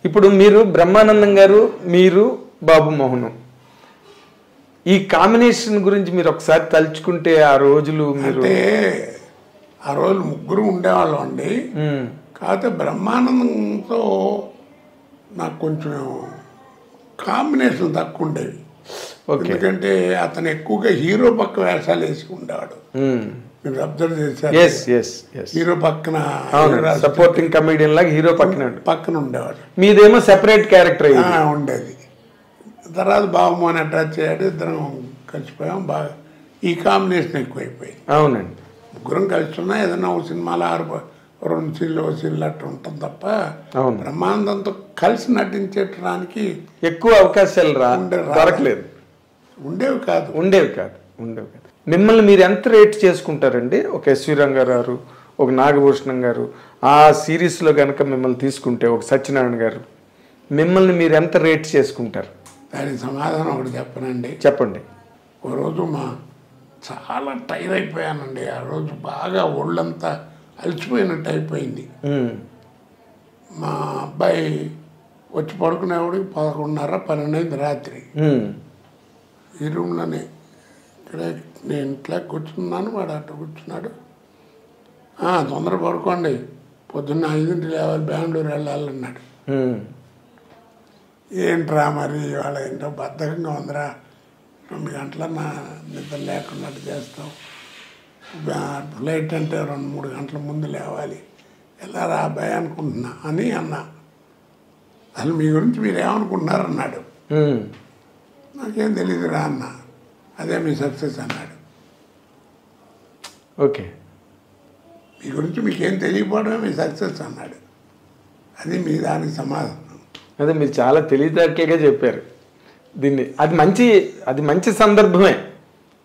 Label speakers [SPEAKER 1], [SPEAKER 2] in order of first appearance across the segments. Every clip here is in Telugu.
[SPEAKER 1] ఇప్పుడు మీరు బ్రహ్మానందం గారు, మీరు బాబు మోహన్, ఈ కాంబినేషన్ గురించి మీరు ఒకసారి తలుచుకుంటే ఆ రోజులు మీరు
[SPEAKER 2] ఆ రోజు ముగ్గురు ఉండేవాళ్ళం అండి. కాకపోతే బ్రహ్మానందంతో నాకు కొంచెం కాంబినేషన్ తక్కువ ఉండేవి. ఎందుకంటే అతను ఎక్కువగా హీరో పక్క వేషాలు వేసి ఉండేవాడు. మీరు అబ్జర్వ్ చేశారు, హీరో పక్కన
[SPEAKER 1] సపోర్టింగ్ కమెడియన్ లాగా హీరో
[SPEAKER 2] పక్కన ఉండేవాడు.
[SPEAKER 1] మీదేమో సెపరేట్ క్యారెక్టర్
[SPEAKER 2] ఉండేది. తర్వాత బాబుమోహన్ అటాచ్ అయ్యాడు, ఇద్దరం కలిసిపోయాం. బాగా ఈ కాంబినేషన్ ఎక్కువైపోయింది.
[SPEAKER 1] అవునండి.
[SPEAKER 2] ముగ్గురం కలిసి ఉన్నా ఏదైనా ఒక సినిమాలో 2 సీన్లు అట్లా ఉంటుంది తప్ప బ్రహ్మానందంతో కలిసి నటించడానికి
[SPEAKER 1] ఎక్కువ అవకాశాలు దొరకలేదు.
[SPEAKER 2] ఉండేవి కాదు.
[SPEAKER 1] మిమ్మల్ని మీరు ఎంత రేట్ చేసుకుంటారండి? ఒక ఎస్వి రంగారావు, ఒక నాగభూషణం గారు, ఆ సిరీస్లో కనుక మిమ్మల్ని తీసుకుంటే, ఒక సత్యనారాయణ గారు, మిమ్మల్ని మీరు ఎంత రేట్ చేసుకుంటారు?
[SPEAKER 2] దానికి సమాధానం ఒకటి చెప్పనండి.
[SPEAKER 1] చెప్పండి.
[SPEAKER 2] ఓ రోజు చాలా టైర్ అయిపోయానండి. ఆ రోజు బాగా ఒళ్ళంతా అలసిపోయినట్టు అయిపోయింది. మా అబ్బాయి వచ్చి పడుకునేవాడికి 11:30, 12 రాత్రి. ఈ రూమ్లోనే ఇక్కడే నేను ఇంట్లో కూర్చున్నాను, వాడు అట్ట కూర్చున్నాడు. తొందర పడుకోండి, పొద్దున్న 5 లేవాలి, బెంగళూరు వెళ్ళాలన్నాడు. ఏంట్రా మరి ఇవాళ ఏంటో బద్ధకంగా ఉందిరా, 2 గంటల నా నిద్ర లేకున్నట్టు చేస్తావు, ఫ్లైట్ అంటే 2-3 గంటల ముందు లేవాలి, ఎలా రా అబ్బాయి అనుకుంటున్నా అని అన్నా. అసలు మీ గురించి మీరు ఏమనుకుంటున్నారు అన్నాడు. నాకేం తెలియదురా అన్న. అదే మీ సక్సెస్ అన్నాడు.
[SPEAKER 1] ఓకే,
[SPEAKER 2] మీ గురించి మీకేం తెలియకపోవడమే మీ సక్సెస్ అన్నాడు. అది మీ దానికి సమాధానం.
[SPEAKER 1] అదే మీరు చాలా తెలివితేటలుగా చెప్పారు దీన్ని. అది మంచి సందర్భమే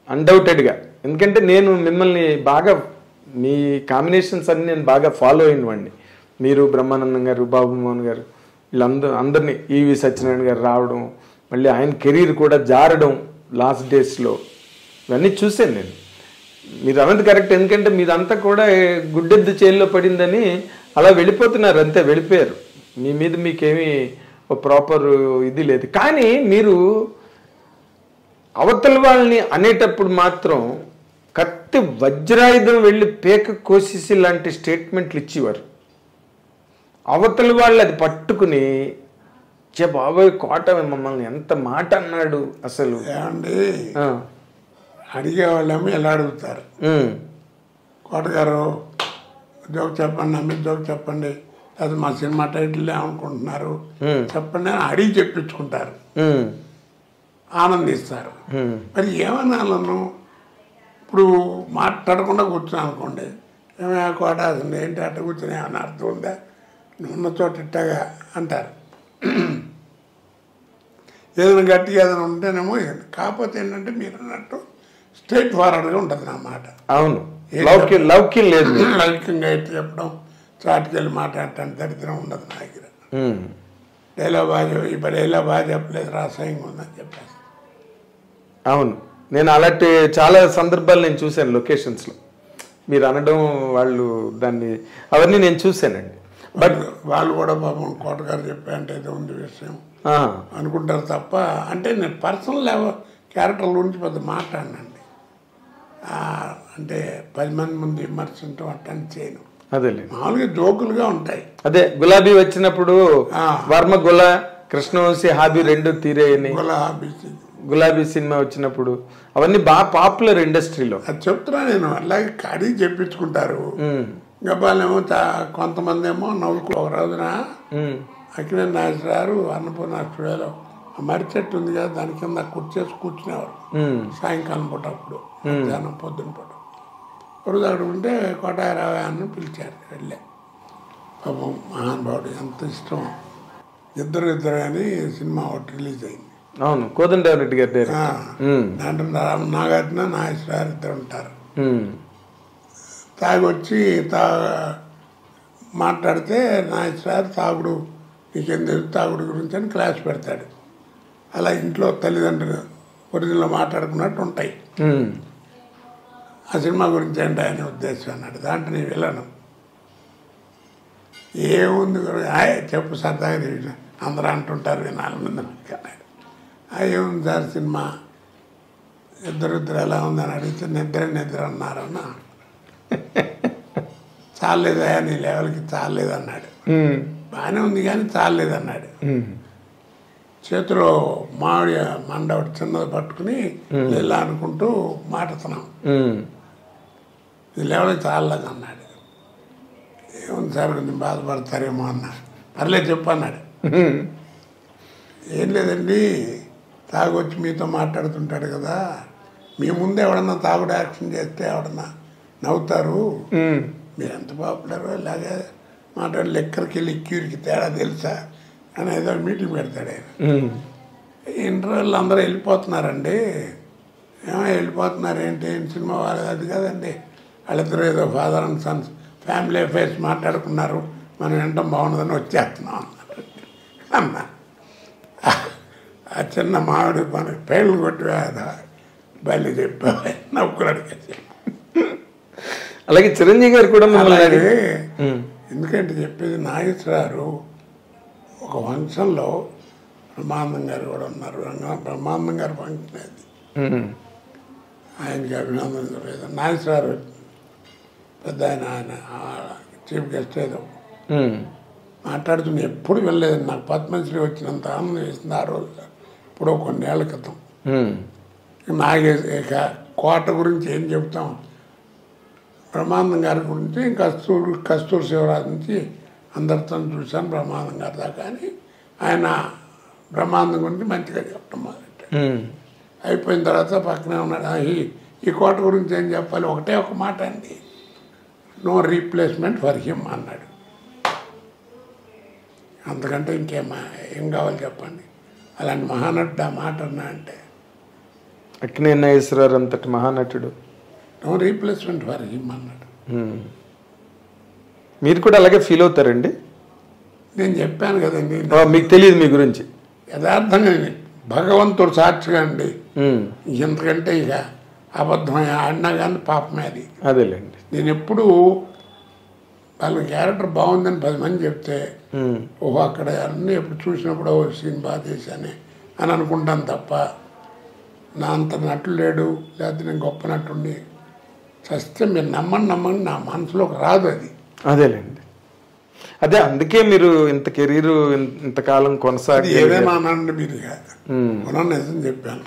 [SPEAKER 1] అన్డౌటెడ్గా. ఎందుకంటే నేను మిమ్మల్ని బాగా, మీ కాంబినేషన్స్ అన్ని నేను బాగా ఫాలో అయినవాడిని. మీరు, బ్రహ్మానందం గారు, బాబు మోహన్ గారు, అందరినీ, ఈవి సత్యనారాయణ గారు రావడం, మళ్ళీ ఆయన కెరీర్ కూడా జారడం లాస్ట్ డేస్లో, ఇవన్నీ చూశాను నేను. మీరు అన్నది కరెక్ట్. ఎందుకంటే మీదంతా కూడా గుడ్డెద్దు చేల్లో పడిందని అలా వెళ్ళిపోతున్నారు, అంతే వెళ్ళిపోయారు. మీ మీద మీకేమీ ప్రాపర్ ఇది లేదు. కానీ మీరు అవతల వాళ్ళని అనేటప్పుడు మాత్రం కత్తి వజ్రాయుధం వెళ్ళి పేక కోసేసి లాంటి స్టేట్మెంట్లు ఇచ్చేవారు. అవతల వాళ్ళు అది పట్టుకుని, బాబోయ్ కోట మమ్మల్ని ఎంత మాట అన్నాడు అసలు.
[SPEAKER 2] ఏమండి, అడిగేవాళ్ళేమో ఎలా అడుగుతారు, కోటగారు జోక్ చెప్పండి, అమ్మ జోక్ చెప్పండి, అది మా సినిమా టైటిల్ ఏమనుకుంటున్నారు చెప్పండి అని అడిగి చెప్పించుకుంటారు, ఆనందిస్తారు. మరి ఏమనాలను? ఇప్పుడు మాట్లాడకుండా కూర్చున్నాను అనుకోండి, ఏమైనా కోట అసలు ఏంటి అట్ట కూర్చుని ఏమైనా అర్థం ఉందా, ఉన్న చోట ఇట్టగా అంటారు. ఏదైనా గట్టిగా ఏదైనా ఉంటేనేమో. కాకపోతే ఏంటంటే మీరు అన్నట్టు స్ట్రైట్ ఫార్వర్డ్గా ఉంటుంది నా మాట.
[SPEAKER 1] అవును, లౌక్యం లేదు.
[SPEAKER 2] లౌక్యంగా ఎట్టు చెప్పడం, చాటుకెళ్ళి మాట్లాడటానికి దరిద్రం ఉండదు నా దగ్గర. డైలాగ్ బాగా చెప్పలేదు, రాసాయంగా ఉందని చెప్పేసి.
[SPEAKER 1] అవును, నేను అలాంటి చాలా సందర్భాలు నేను చూశాను లొకేషన్స్లో. మీరు అనడం, వాళ్ళు దాన్ని అవన్నీ నేను చూశానండి.
[SPEAKER 2] బట్ వాళ్ళు కూడా పాపం కోటగారు చెప్పారంటే ఏదో ఉంది విషయం అనుకుంటారు తప్ప, అంటే నేను పర్సనల్ క్యారెక్టర్ల గురించి పెద్ద మాట్లాడినండి. అంటే 10 మంది ముందు విమర్శించడం అట్టని చేయను.
[SPEAKER 1] అదే
[SPEAKER 2] మామూలుగా జోకులుగా ఉంటాయి.
[SPEAKER 1] అదే గులాబీ వచ్చినప్పుడు వర్మ కృష్ణవంశీ హాబీ 2 తీరేయని, గులాబీ సినిమా వచ్చినప్పుడు అవన్నీ బాగా పాపులర్ ఇండస్ట్రీలో. అది
[SPEAKER 2] చెప్తున్నా నేను. అలాగే అడిగి చెప్పించుకుంటారు. గబ్బాలేమో కొంతమంది ఏమో నవ్వుకు. ఒక రోజున అక్కినే నాగేశ్వరరావు అన్నపూర్ణ స్టూడియోలో మర్రి చెట్టు ఉంది కదా, దాని కింద కూర్చేసి కూర్చునేవారు సాయంకాలం పూట, అప్పుడు మధ్యాహ్నం పొద్దున పూట. రోజు అక్కడ ఉంటే కోటారావు అని పిలిచారు, వెళ్ళే. పాపం మహానుభావుడు, ఎంత ఇష్టం. ఇద్దరు అని సినిమా ఒకటి రిలీజ్ అయింది.
[SPEAKER 1] అవును, కోదండరామిరెడ్డి గారి
[SPEAKER 2] దాంట్లో నాగార్జున, నాగేశ్వరరావు ఇద్దరు ఉంటారు. తాగొచ్చి మాట్లాడితే నాగేశ్వరరావు తాగుడు నీకేం తెలుసు తాగుడు గురించి అని క్లాస్ పెడతాడు. అలా ఇంట్లో తల్లిదండ్రులు ఒరిజినల్ మాట్లాడుకున్నట్టు ఉంటాయి. ఆ సినిమా గురించి ఏంటి అనే ఉద్దేశం అన్నాడు. దాంట్లో నేను వెళ్ళను. ఏముంది చెప్పు సరదాగా తెలియదు అందరూ అంటుంటారు 4 మంది అన్నాడు. ఏముంది సార్ సినిమా ఇద్దరు ఎలా ఉందని అడిగితే నిద్ర అన్నారన్న. చాలేదా నీ లెవెల్కి చాలేదన్నాడు. బాగానే ఉంది కానీ చాలేదన్నాడు. చేతిలో మామిడి మండ ఒకటి చిన్నది పట్టుకుని ఇలా అనుకుంటూ మాట్లాడుతున్నాం. ఇది లెవెల్కి చాలేదు అన్నాడు. ఏముంది సార్ కొంచెం బాధపడతారేమో అన్నాడు. పర్లేదు చెప్పు అన్నాడు. ఏం లేదండి, తాగొచ్చి మీతో మాట్లాడుతుంటాడు కదా, మీ ముందు ఎవడన్నా తాగుడు యాక్షన్ చేస్తే ఎవడన్నా నవ్వుతారు, మీరు ఎంత పాపులరో ఇలాగే మాట్లాడి లెక్కరికి లిక్యూరికి తేడా తెలుసా అని ఏదో మీటింగ్ పెడతాడు ఆయన. ఇంటర్వ్యూలు అందరూ వెళ్ళిపోతున్నారండి. వెళ్ళిపోతున్నారు ఏంటి సినిమా వాళ్ళు అది కదండి, వాళ్ళిద్దరూ ఏదో father and Sons family affairs మాట్లాడుకున్నారు, మనం వినటం బాగుండదని వచ్చేస్తున్నాం అన్నారు. అన్నా ఆ చిన్న మామిడి మనకి పేర్లు కొట్టి బయలు చెప్పా నవ్వుకున్నాడు.
[SPEAKER 1] అలాగే చిరంజీవి గారు కూడా
[SPEAKER 2] అలాగే ఎందుకంటే చెప్పేది నాగేశ్వరరావు ఒక ఫంక్షన్లో బ్రహ్మానందం గారు కూడా ఉన్నారు. బ్రహ్మానందం గారు ఫంక్షన్ అది, ఆయనకి అభినందన నాగేశ్వరరావు పెద్ద ఆయన చీఫ్ గెస్ట్ ఏదో మాట్లాడుతున్నా ఎప్పుడు వెళ్ళలేదు. నాకు పద్మశ్రీ వచ్చినంత ఆనందం వేసింది ఆ రోజు, ఇప్పుడు కొన్నేళ్ల క్రితం. ఇక కోట గురించి ఏం చెప్తాం, బ్రహ్మానందం గారి గురించి కస్తూరి శివరాజు నుంచి అందరితో చూశాను బ్రహ్మానందం గారి దాకా. అని ఆయన బ్రహ్మానందం గురించి మంచిగా చెప్పడం మొదలెట్టాడు. అయిపోయిన తర్వాత పక్కనే ఉన్నాడు. ఈ కోట గురించి ఏం చెప్పాలి, ఒకటే ఒక మాట అండి, నో రీప్లేస్మెంట్ ఫర్ హిమ్ అన్నాడు. అంతకంటే ఏం కావాలి చెప్పండి. అలాంటి మహానటుడు ఆ మాట అన్నా అంటే
[SPEAKER 1] అక్కినేని నాగేశ్వరరావు అంతటి మహానటుడు
[SPEAKER 2] నో రీప్లేస్మెంట్ ఫర్ హిమ్ అన్నాడు.
[SPEAKER 1] మీరు కూడా అలాగే ఫీల్ అవుతారండి?
[SPEAKER 2] నేను చెప్పాను కదండి,
[SPEAKER 1] మీకు తెలియదు మీ గురించి
[SPEAKER 2] యథార్థంగా భగవంతుడు సాక్షిగా అండి. ఇంతకంటే ఇక అబద్ధం ఆడినా కానీ పాపమే అది.
[SPEAKER 1] అదేలేండి.
[SPEAKER 2] నేను ఎప్పుడు వాళ్ళ క్యారెక్టర్ బాగుందని 10 మంది చెప్తే ఓహో అక్కడ అన్నీ ఎప్పుడు చూసినప్పుడు ఓ సీన్ బాగా చేశానే అని అనుకుంటాను తప్ప నా అంత నటుడు లేడు, లేకపోతే నేను గొప్ప నటుండి చస్తే మీరు నమ్మండి నా మనసులోకి రాదు అది.
[SPEAKER 1] అదేలేండి. అదే అందుకే మీరు ఇంత కెరీర్ ఇంతకాలం కొనసాగి
[SPEAKER 2] ఏదైనా అనండి మీరు నిజం చెప్పాను.